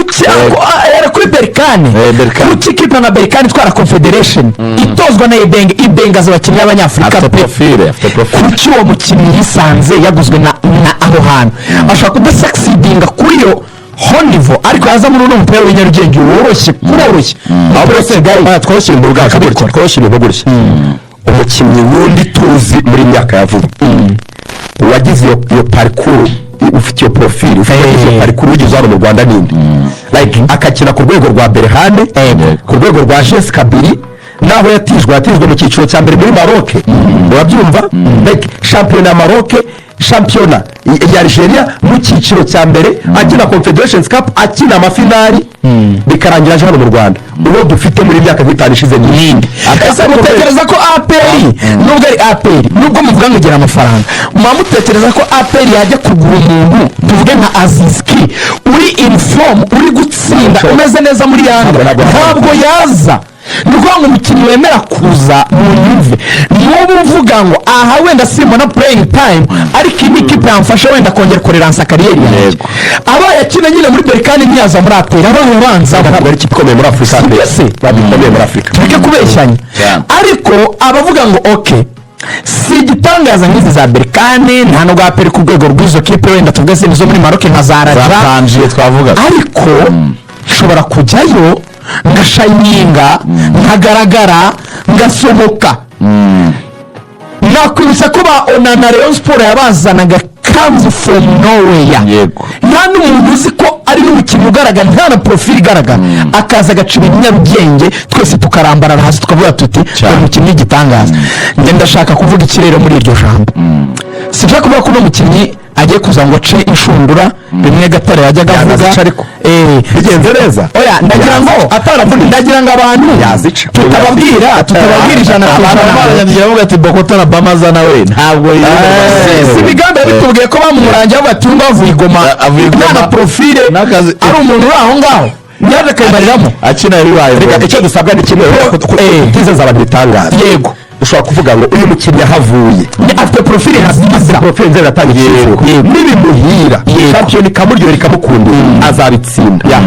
kuki era kuri Berkane kuki kipe na Berkane twara Confederation itozwa na Ibenge azabakinnyi b'Abanyafrika profile kuki uwo mukinnyi yisanze yaguzwe na aho hantu ashaka kudasaxidinga kuri yo honivo ariko yaza muri uno mupira w'inyarugenge woroshye kuroroshye ahubwo se twashyira mu bwacu twashyira mu gutya umukinnyi wundi tuzi muri myaka yavuye wagize iyo parcours ufite iyo profile ufite iyo parcours ugize hano mu Rwanda ninde like akakina ku rwego rwa Berhane ku rwego rwa Jes Kabiri naho yatijwe mu cyiciro cya mbere muri Maroc urabyumva like champion ya Maroc championa ya Algeria mu cyiciro cya mbere akina Confederations Cup akina amafinali bikarangira hano mu Rwanda uwo dufite muri myaka 5 ishize n'indi akasa mutekereza ko APR nubwo ari APR nubwo muvuga ngo gira amafaranga mutekereza ko APR yajya kugura umuntu tuvuge nka Azizki uri in form uri gutsinda umeze neza muri Yanga ntabwo yaza nuko ngo umukinnyi wemera kuza mu Juve n'ubu uvuga ngo aha wenda simbona playing time ariko iyi kipe yamfasha wenda kongera koreransa kariyeri yanjye aba yakina nyine muri Berkane ntiyaza muri APR abanza ntabwo ari kipe ikomeye muri Afrika babikomeye muri Afrika tujye kubeshyanya ariko abavuga ngo okay si igitangaza nk'izi za Berkane nta nubwo APR ku rwego rw'izo kipe wenda tuvuge se nizo muri Maroc nka Zaratangiye twavuga ariko nshobora kujyayo ngashayininga nkagaragara ngasohoka nakwibutsa ko ba Onana Rayon Sport yabazanaga comes from nowhere nta n'umuntu uzi ko ari n'umukinnyi ugaragara nta na profile igaragara akaza agacira Nyarugenge twese tukarambarana hasi tukavuga tuti umukinnyi w'igitangaza njye ndashaka kuvuga ikirere muri iryo jambo sinshaka kuvuga ko uno mukinnyi agiye kuza ngo ce inshundura bimwe Gatare yajyaga avuga bigenze neza oya ndagira ngo abantu tutababwira ijana ku ijana ndagira ngo ati Bokota na Bamaza nawe ntabwo si bigamba bitubwiye ko bamurangiye bati bavuye Igoma nta profile ari umuntu uri aho ngaho nyaje kayimbariramo akina bibaye icyo dusabwa ni kimwe kutizeza abantu bitangaza yego ushobora kuvuga ngo uyu mukinnyi yahavuye afite profile nziza profile nziza yatangiye nibimuhira champion kamuryo rikamukundira azabitsinda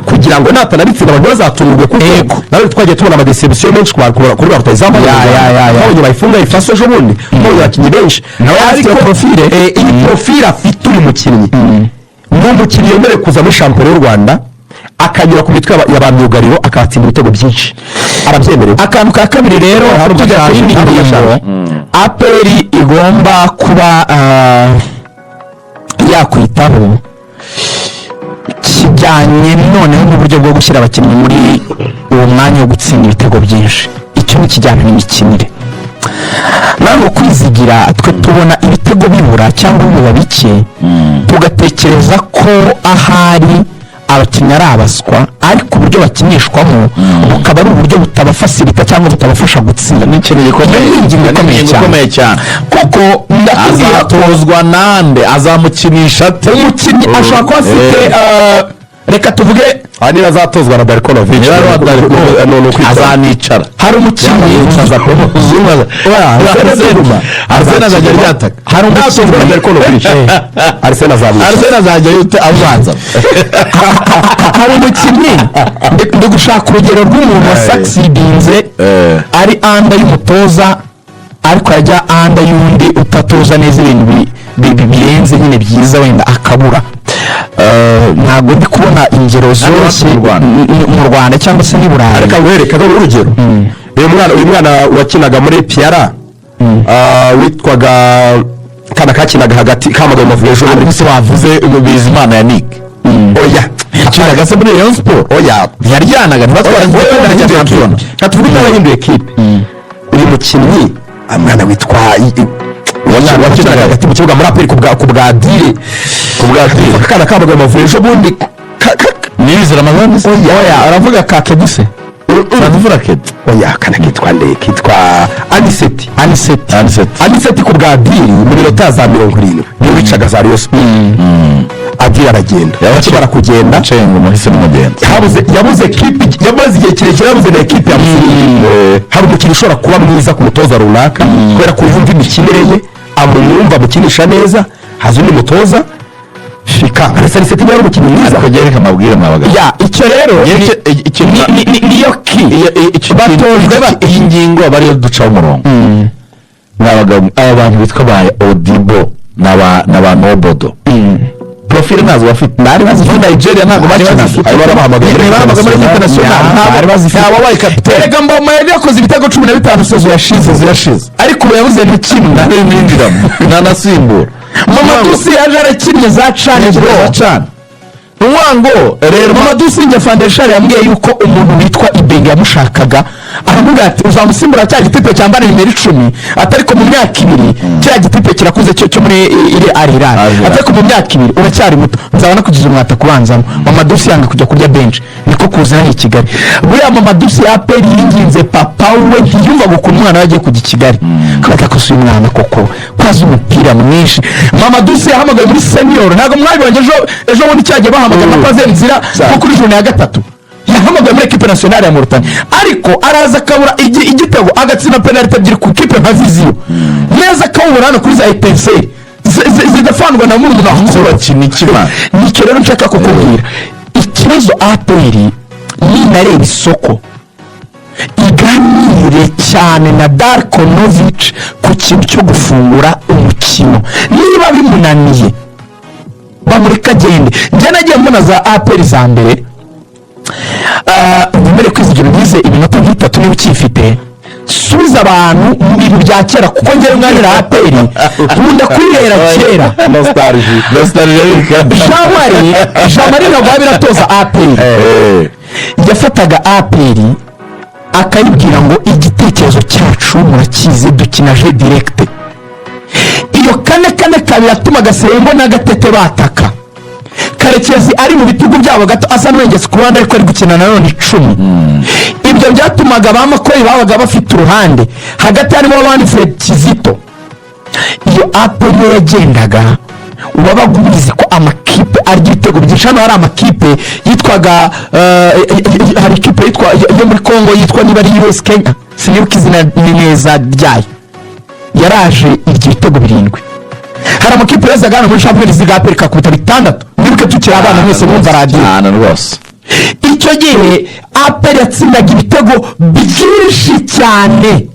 kugira ngo natanabitsinda abantu bazatungurwe kuko nawe twagiye tubona ama deception menshi kuri ba rutayizamu abonye bayifunga ifaso ejo bundi mu bakinnyi benshi nawe afite profile iyi profile afite uyu mukinnyi n'umukinnyi yemerewe kuza muri champion y'u Rwanda akanyura ku mitwe y'abamyugariro akatsinda ibitego byinshi arabyemerewe akantu ka kabiri rero tujya kuri ngingo APR igomba kuba yakwitaho kijyanye noneho n'uburyo bwo gushyira abakinnyi muri uwo mwanya wo gutsinda ibitego byinshi icyo ni kijyanye n'imikinire ntabwo kwizigira twe tubona ibitego bibura cyangwa biba bike tugatekereza ko ahari abakinnyi ari abaswa ariko uburyo bakinishwamo bukaba ari uburyo butabafasirita cyangwa butabafasha gutsinda n'ikintu gikomeye cyane kuko azatozwa nande azamukinisha ate umukinnyi ashobora kuba afite reka tuvuge niba azatozwa na Darkonovic azanicara hari umukinnyi Arsene azajya ryataka hari umukinnyi na Darkonovic Arsene azajya yute avanza hari umukinnyi ndi gushaka urugero rw'umuntu wasaxidinze ari anda y'umutoza ariko yajya anda y'undi utatoza neza ibintu birenze nyine byiza wenda akabura ntabwo ndi kubona ingero zose mu Rwanda cyangwa se ni Burayi reka wereka urugero uyu mwana wakinaga muri Piara witwaga kana kakinaga hagati kamagaye mavuye ejo ariko se bavuze Bizimana Yannick oya akinaga se muri Rayon Sport oya yaryanaga ntibatwara champion katuvuga n'abahinduye equipe uyu mukinnyi amwana witwa wakinaga hagati mu kibuga muri APR ku bwa dire kana kamagaye mavuye ejo bundi nizera amazani oya aravuga Kakeduse Uravura kid oya kana kitwa nde kitwa Aniseti ku bwa diri mu minota za 70 niwicaga za Rayon Sport agira aragenda yakibara kugenda cengo muhise n'umugenzi yabuze equipe yamaze igihe kirekire yabuze na equipe ya hari umukinnyi ushobora kuba mwiza ku mutoza runaka kubera ko yumva imikinire ye amwumva mukinisha neza hazi undi mutoza Fika Arsene yari umukinnyi mwiza kugereka amabwire mwabaga ya icyo rero niyo ki batojwe iyi ngingo bariyo ducaho umurongo mwabaga aba bantu bitwa ba Odibo n'aba Nobodo profile nazo bafite bari bazifite Nigeria ntabwo bari bazifite barabahamagaye muri international bari bazifite abo bari kapitene erega Mboma yakoze ibitego 15 sezo yashize ariko yabuze mu kimwe n'indiramo nanasimbura Mamadou yaje arakinnye za cana umwango rero Mamadou njye Fandeshari yambwiye yuko umuntu witwa Ibenge yamushakaga aravuga ati uzamusimbura cya gitipe cyambara nimero 10 atariko mu myaka 2 cya gitipe kirakuze cyo muri iri Al-Hilal atariko mu myaka 2 uracyari muto nzabona kugize umwata kubanzamo Mamadou yanga kujya kurya bench niko kuzana i Kigali buriya Mamadou ya PL yinginze papa we ntiyumva gukunda umwana yagiye kujya i Kigali kabaka ko suye umwana koko kwaza umupira mwinshi Mamadou yahamagaye muri senior ntago mwabibonye ejo bundi cyagiye bahamagara paze nzira ko kuri jone ya gatatu yahamagaye muri equipe nationale ya Mauritania ariko araza kabura igitego agatsina penalty ebyiri ku kipe nka Vision neza kawubura hano kuri za EPC zidafandwa na muntu naho bakinikiba nicyo rero nshaka kukubwira ikibazo APR ni nareba isoko iganire cyane na Darko Novic ku kintu cyo gufungura umukino niba bimunaniye bamureka agende njye nagiye mbona za APR za mbere mbere kwizigira bize iminota 3 niba ukifite subiza abantu mu bintu bya kera kuko njye mwanira APR nkunda kwirera kera nostalgie Jean-Marie nagwa biratoza APR yafataga APR akayibwira ngo igitekerezo cyacu murakize dukinaje direct iyo kane kabiri atuma Gasembo na Gatete bataka Karekezi ari mu bitugu byabo gato asa n'wengetse ku ruhande ariko ari gukina na none 10 ibyo byatumaga bamakori babaga bafite uruhande hagati harimo abandi Fred Kizito iyo APR yagendaga ubabagumize ko amakipe ari igitego byinshi hano hari amakipe yitwaga hari ikipe yitwa yo muri Kongo yitwa niba ari US Kenya sinibuka izina neza ryayo yaraje igitego 7 hari amakipe yazaga hano muri Champions League APR kakubita 6 nibuke tukiri abana mwese mwumva radio rwose icyo gihe APR yatsindaga ibitego byinshi cyane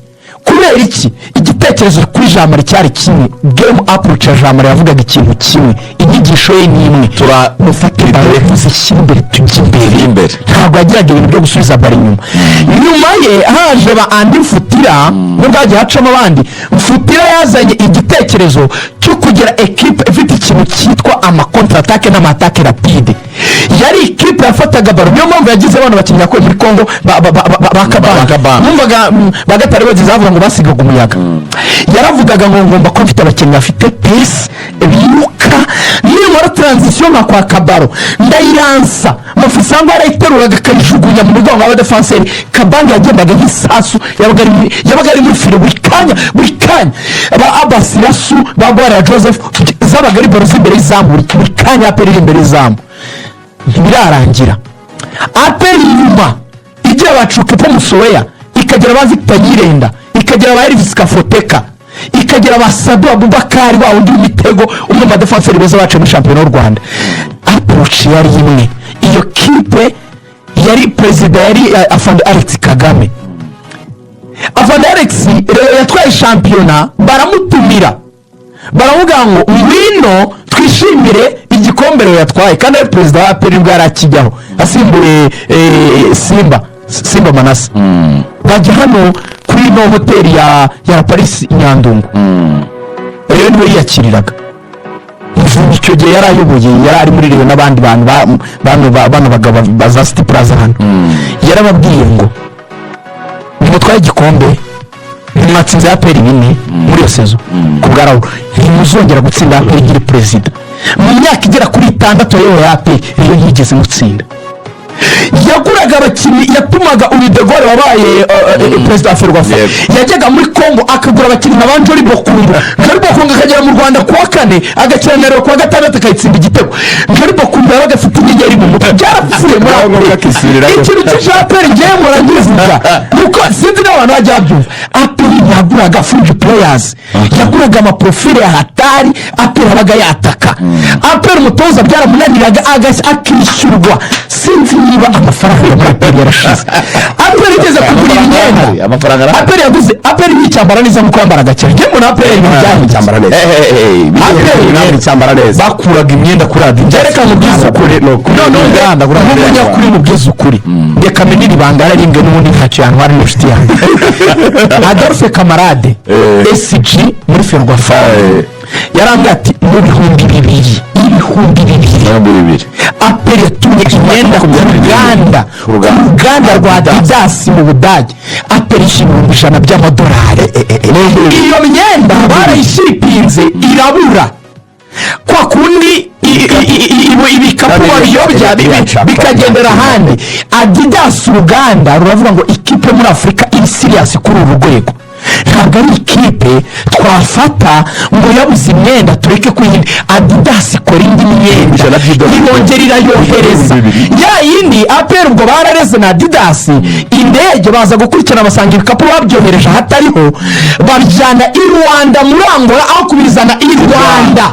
kubera iki igitekerezo kuri Jamari cyari kimwe game approach ya Jamari yavugaga ikintu kimwe inyigisho ye ni imwe turamufatira refuze imbere tujye imbere ntabwo yagiraga ibintu byo gusubiza bari nyuma ye haje ba Andi Mfutira nubwo hagiye hacamo abandi Mfutira yazanye igitekerezo cyo kugira equipe ifite ikintu cyitwa ama contre attaque n'ama attaque rapide yari equipe yafataga baro niyo mpamvu yagize abantu bakinya ko muri Kongo bakabanga numvaga bagatari bagize avuga ngo basigaga umuyaga yaravugaga ngo ngomba ko mfite abakinnyi bafite pace biruka niyo transition nka kwa Kabaro ndayiransa mafisanga arayiteruraga kayijugunya mu rwego rwa defenseur Kabanga yagendaga nk'isasu yabaga ari muri fire buri kanya aba Abasirasu bagwara Joseph zabaga ari baro imbere y'izamu buri kanya aperi imbere y'izamu ntibirarangira aperi nyuma igira bacuka po Musoweya ikagira ba Victor Nyirenda ikagira ba Elvis Kafoteka ikagira ba Sadu Abubakari ba undi mitego umwe mu defenseur beza bacu muri champion y'u Rwanda approach yari imwe iyo kipe yari president yari Afande Alex Kagame Afande Alex yatwaye championnat baramutumira baravuga ngo ngwino twishimire igikombe yatwaye kandi ari president wa PL bwa rakijyaho asimbuye Simba Manase bajya hano kuri no hotel ya Paris Nyandungu rero niwe yakiriraga icyo gihe yarayoboye yari ari muri rero n'abandi bantu bagaba baza City Plaza hano yarababwiye ngo nimutwaye igikombe mwatsinze APR 4 muri iyo sezo kubwaraho ntimuzongera gutsinda APR igire president mu myaka igera kuri 6 ya APR iyo yigeze mutsinda yaguraga abakinnyi yatumaga Unidegore wabaye president Ferwafa yajyaga muri Kongo akagura abakinnyi nka Banjori Bokungu akagera mu Rwanda kuwa 4 agakenera kuwa 6 akayitsinda igitego Banjori Bokungu yabaga afite inyenyeri mu mutwe byarapfuye muri APR ikintu cy'APR ngiye murangiza nuko sinzi n'abantu bajya babyumva aperi yaguraga fringe players yaguraga amaprofile ya hatari aperi abaga yataka aperi umutoza byaramunaniraga akishyurwa sinzi niba amafaranga ya aperi yarashize aperi igeze kugura imyenda amafaranga aperi yaguze aperi n'icyambara neza nkuko yambaraga cyane njye mbona aperi Aperi cyambara neza aperi cyambara neza bakuraga imyenda kuri Adidas reka mubwize ukuri n'umunyakuri mubwize ukuri reka menye ibanga yarimbwe n'ubundi ntacyo yantwara n'inshuti yanjye Adolphe Kamarade SG muri Ferwafa yarambwiye ati mu bihumbi bibiri aperi yatumye imyenda ku ruganda rwa Adidas mu Budage aperi ibihumbi 100 by'amadolari iyo myenda barayishiripinze irabura kwa kundi ibikapu babiyobya bikagendera ahandi Adidas uruganda ruravuga ngo ikipe muri Afurika iri serious kuri uru rwego ntabwo ari ikipe twafata ngo yabuze imyenda tureke kuyindi Adidas ikora indi myenda irongera irayohereza ya yindi aperi ubwo barareze na Adidas indege baza gukurikirana basanga ibikapu babyohereje ahatariho babijyana i Rwanda muri Angola aho kubizana i Rwanda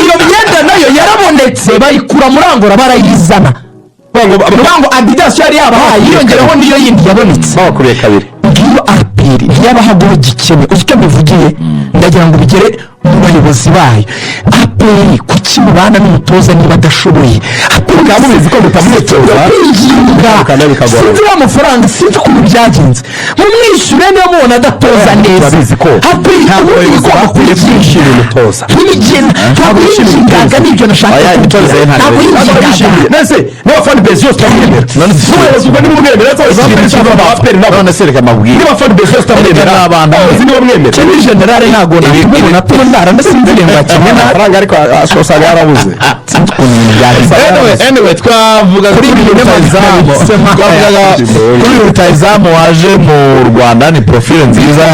iyo myenda nayo yarabonetse bayikura muri Angola barayizana ngo Adidas yari yabahaye yiyongeraho niyo yindi yabonetse bakuriye kabiri ngiyo aperi yabahaguho gikene uziko bivugiye ndagira ngo bigere mu bayobozi bayo aperi kuki mubana n'umutoza niba adashoboye aperi kamubizi ko mutamwitoza sinzi w'amafaranga sinzi ukuntu byagenze mumwishyure niba mubona adatoza neza aperi ntabwo yishimiye umutoza ntabwo yishingaga n'ibyo nashaka ntabwo yishingaga nese niba fani bezi yose utamwemera n'ubuyobozi ubwo nimumwemera none se reka mabwire niba fani bezi yose utamwemera abayobozi niba mwemera cyangwa generale ntabwo nabibona tundara ndasinziriye ngo akine amafaranga ariko usanga yarabuze anyway twavuga kuri rutahizamu waje mu Rwanda ni profile nziza